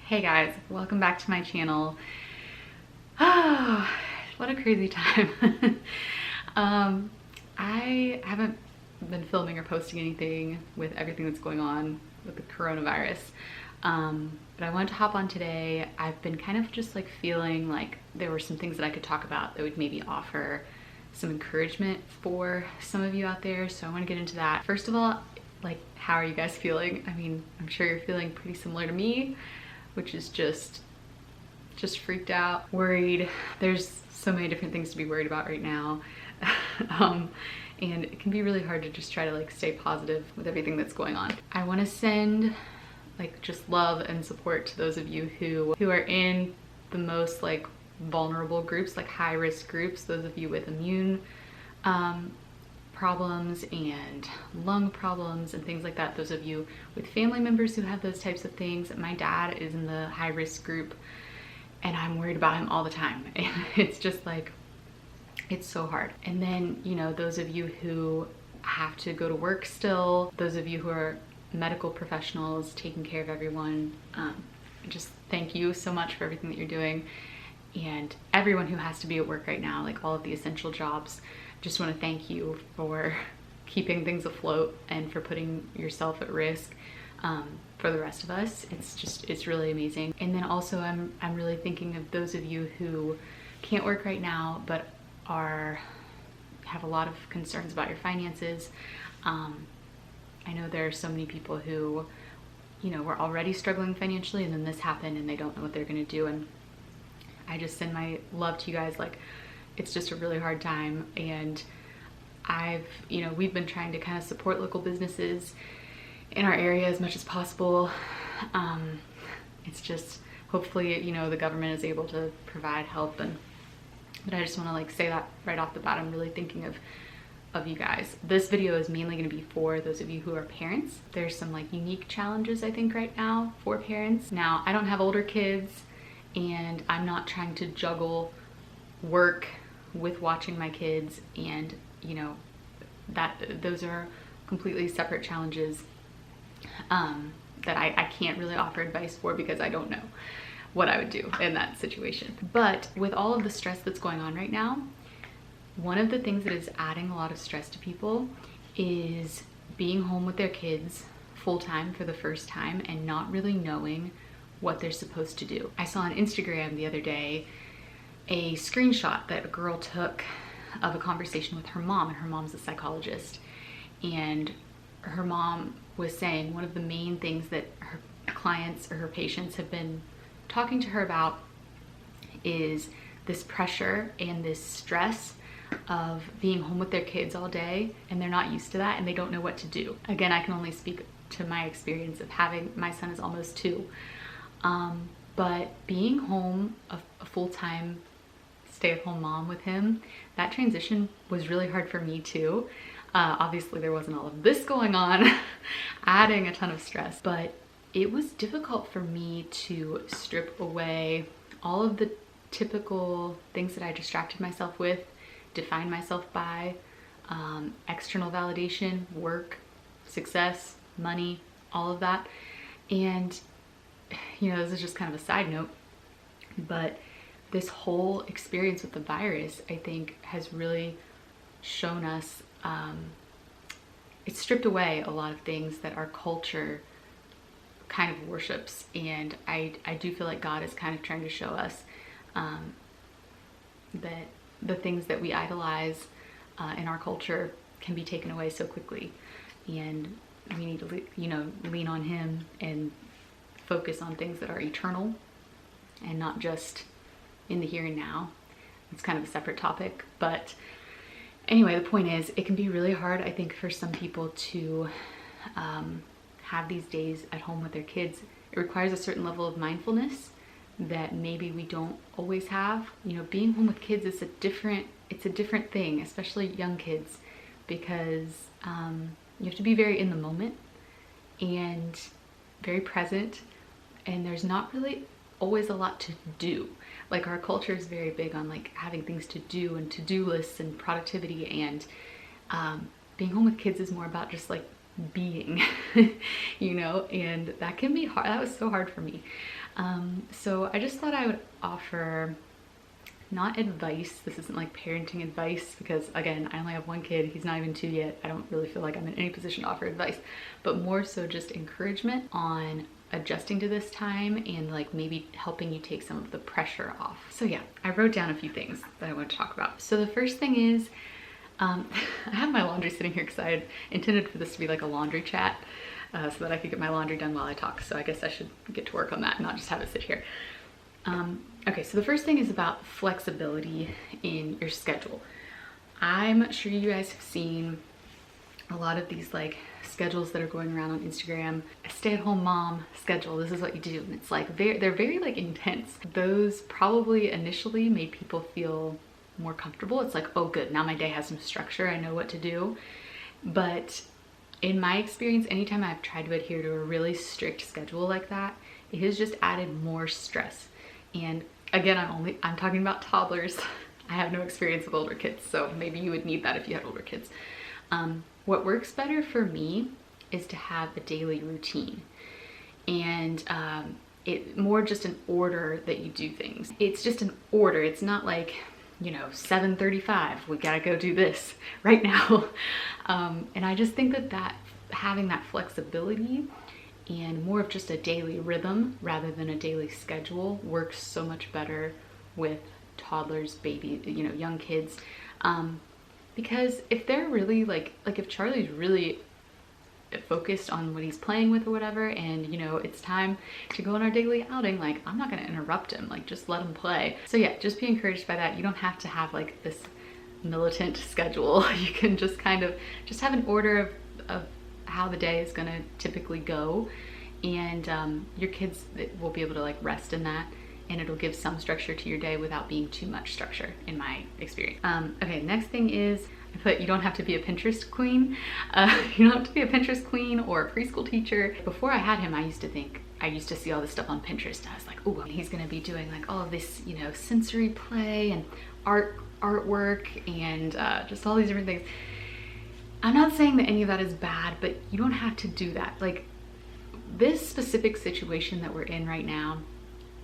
Hey guys, welcome back to my channel. Oh, what a crazy time. I haven't been filming or posting anything with everything that's going on with the coronavirus. But I wanted to hop on today. I've been kind of just like feeling like there were some things that I could talk about that would maybe offer some encouragement for some of you out there. So I want to get into that. First of all, like, how are you guys feeling? I mean, I'm sure you're feeling pretty similar to me, which is just freaked out, worried. There's so many different things to be worried about right now. And it can be really hard to just try to like stay positive with everything that's going on. I want to send like just love and support to those of you who are in the most like vulnerable groups, like high risk groups, those of you with immune problems and lung problems and things like that, those of you with family members who have those types of things. My dad is in the high risk group and I'm worried about him all the time, and it's just like, it's so hard. And then, you know, those of you who have to go to work still, those of you who are medical professionals taking care of everyone, just thank you so much for everything that you're doing. And everyone who has to be at work right now, like all of the essential jobs, just want to thank you for keeping things afloat and for putting yourself at risk for the rest of us. It's really amazing. And then also I'm really thinking of those of you who can't work right now but have a lot of concerns about your finances. I know there are so many people who, you know, were already struggling financially, and then this happened and they don't know what they're gonna do. And I just send my love to you guys. Like, it's just a really hard time, and we've been trying to kind of support local businesses in our area as much as possible. It's just, hopefully, you know, the government is able to provide help, but I just want to like say that right off the bat. I'm really thinking of you guys. This video is mainly going to be for those of you who are parents. There's some like unique challenges I think right now for parents. Now, I don't have older kids, and I'm not trying to juggle work with watching my kids, and you know, those are completely separate challenges that I can't really offer advice for, because I don't know what I would do in that situation. But with all of the stress that's going on right now, one of the things that is adding a lot of stress to people is being home with their kids full-time for the first time and not really knowing what they're supposed to do. I saw on Instagram the other day a screenshot that a girl took of a conversation with her mom, and her mom's a psychologist. And her mom was saying one of the main things that her clients or her patients have been talking to her about is this pressure and this stress of being home with their kids all day, and they're not used to that and they don't know what to do. Again, I can only speak to my experience of having, my son is almost 2. But being home, a full-time stay-at-home mom with him, that transition was really hard for me too. Obviously there wasn't all of this going on, adding a ton of stress, but it was difficult for me to strip away all of the typical things that I distracted myself with, define myself by, external validation, work, success, money, all of that. And you know, this is just kind of a side note, but this whole experience with the virus, I think, has really shown us, it's stripped away a lot of things that our culture kind of worships. And I do feel like God is kind of trying to show us that the things that we idolize in our culture can be taken away so quickly, and we need to, you know, lean on Him and focus on things that are eternal and not just in the here and now. It's kind of a separate topic, but anyway, the point is, it can be really hard, I think, for some people to have these days at home with their kids. It requires a certain level of mindfulness that maybe we don't always have. You know, being home with kids is it's a different thing, especially young kids, because you have to be very in the moment and very present, and there's not really always a lot to do. Like, our culture is very big on like having things to do and to-do lists and productivity, and being home with kids is more about just like being, you know, and that can be hard. That was so hard for me. So I just thought I would offer not advice. This isn't like parenting advice because again, I only have one kid. He's not even 2 yet. I don't really feel like I'm in any position to offer advice, but more so just encouragement on adjusting to this time and like maybe helping you take some of the pressure off. So yeah, I wrote down a few things that I want to talk about. So the first thing is, I have my laundry sitting here because I had intended for this to be like a laundry chat so that I could get my laundry done while I talk. So I guess I should get to work on that and not just have it sit here. Okay, so the first thing is about flexibility in your schedule. I'm sure you guys have seen a lot of these like schedules that are going around on Instagram. A stay-at-home mom schedule, this is what you do. And it's like they're very like intense. Those probably initially made people feel more comfortable. It's like, oh good, now my day has some structure, I know what to do. But in my experience, anytime I've tried to adhere to a really strict schedule like that, it has just added more stress. And again, I'm talking about toddlers. I have no experience with older kids, so maybe you would need that if you had older kids. What works better for me is to have a daily routine, and it more just an order that you do things. It's just an order. It's not like, you know, 7:35, we gotta go do this right now. And I just think that having that flexibility and more of just a daily rhythm rather than a daily schedule works so much better with toddlers, baby, you know, young kids. Because if they're really like if Charlie's really focused on what he's playing with or whatever, and you know, it's time to go on our daily outing, like I'm not gonna interrupt him, like just let him play. So yeah, just be encouraged by that. You don't have to have like this militant schedule. You can just kind of just have an order of how the day is gonna typically go, and your kids will be able to like rest in that, and it'll give some structure to your day without being too much structure, in my experience. Okay, next thing is, I put you don't have to be a Pinterest queen. You don't have to be a Pinterest queen or a preschool teacher. Before I had him, I used to see all this stuff on Pinterest. I was like, oh, he's gonna be doing like all of this, you know, sensory play and artwork and just all these different things. I'm not saying that any of that is bad, but you don't have to do that. Like, this specific situation that we're in right now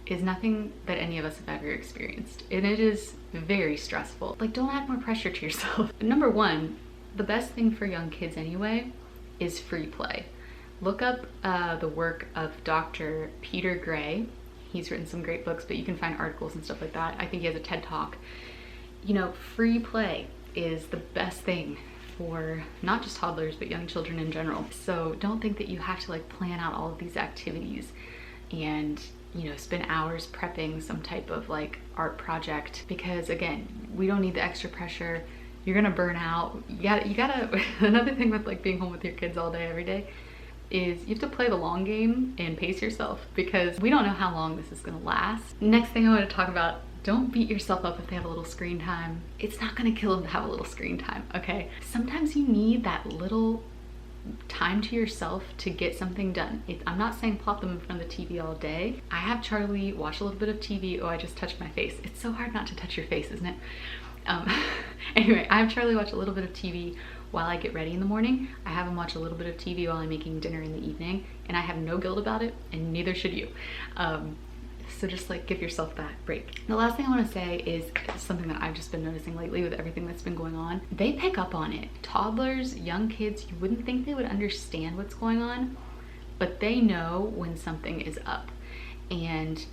is nothing that any of us have ever experienced, and it is very stressful. Like, don't add more pressure to yourself. Number one, the best thing for young kids anyway is free play. Look up the work of Dr. Peter Gray. He's written some great books, but you can find articles and stuff like that. I think he has a TED Talk. You know, free play is the best thing for not just toddlers, but young children in general. So don't think that you have to like plan out all of these activities and, you know, spend hours prepping some type of like art project, because again, we don't need the extra pressure. You're gonna burn out. You gotta another thing with like being home with your kids all day every day is you have to play the long game and pace yourself, because we don't know how long this is gonna last. Next thing I want to talk about, don't beat yourself up if they have a little screen time. It's not gonna kill them to have a little screen time, okay? Sometimes you need that little time to yourself to get something done. I'm not saying plop them in front of the TV all day. I have Charlie watch a little bit of TV. Oh, I just touched my face. It's so hard not to touch your face, isn't it? Anyway, I have Charlie watch a little bit of TV while I get ready in the morning. I have him watch a little bit of TV while I'm making dinner in the evening, and I have no guilt about it, and neither should you. So just like give yourself that break. The last thing I want to say is something that I've just been noticing lately with everything that's been going on. They pick up on it. Toddlers, young kids, you wouldn't think they would understand what's going on, but they know when something is up. And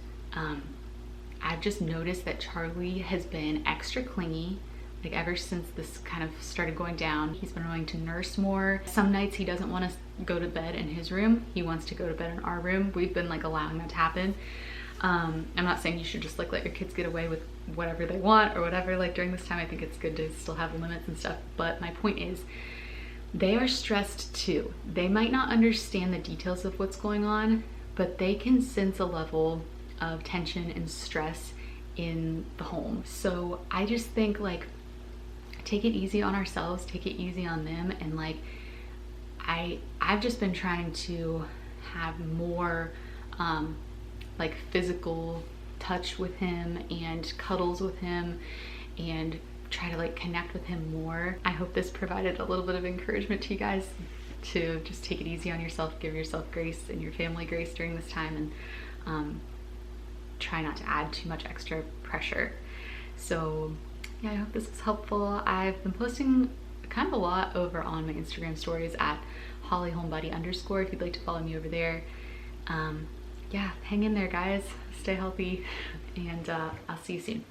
I've just noticed that Charlie has been extra clingy, like ever since this kind of started going down. He's been wanting to nurse more. Some nights he doesn't want to go to bed in his room. He wants to go to bed in our room. We've been like allowing that to happen. I'm not saying you should just like let your kids get away with whatever they want or whatever, like during this time. I think it's good to still have limits and stuff, but my point is they are stressed too. They might not understand the details of what's going on, but they can sense a level of tension and stress in the home. So I just think like take it easy on ourselves, take it easy on them, and like I've just been trying to have more like physical touch with him and cuddles with him and try to like connect with him more. I hope this provided a little bit of encouragement to you guys to just take it easy on yourself, give yourself grace and your family grace during this time, and try not to add too much extra pressure. So yeah, I hope this was helpful. I've been posting kind of a lot over on my Instagram stories at HollyHomebody_ if you'd like to follow me over there. Yeah, hang in there guys, stay healthy, and I'll see you soon.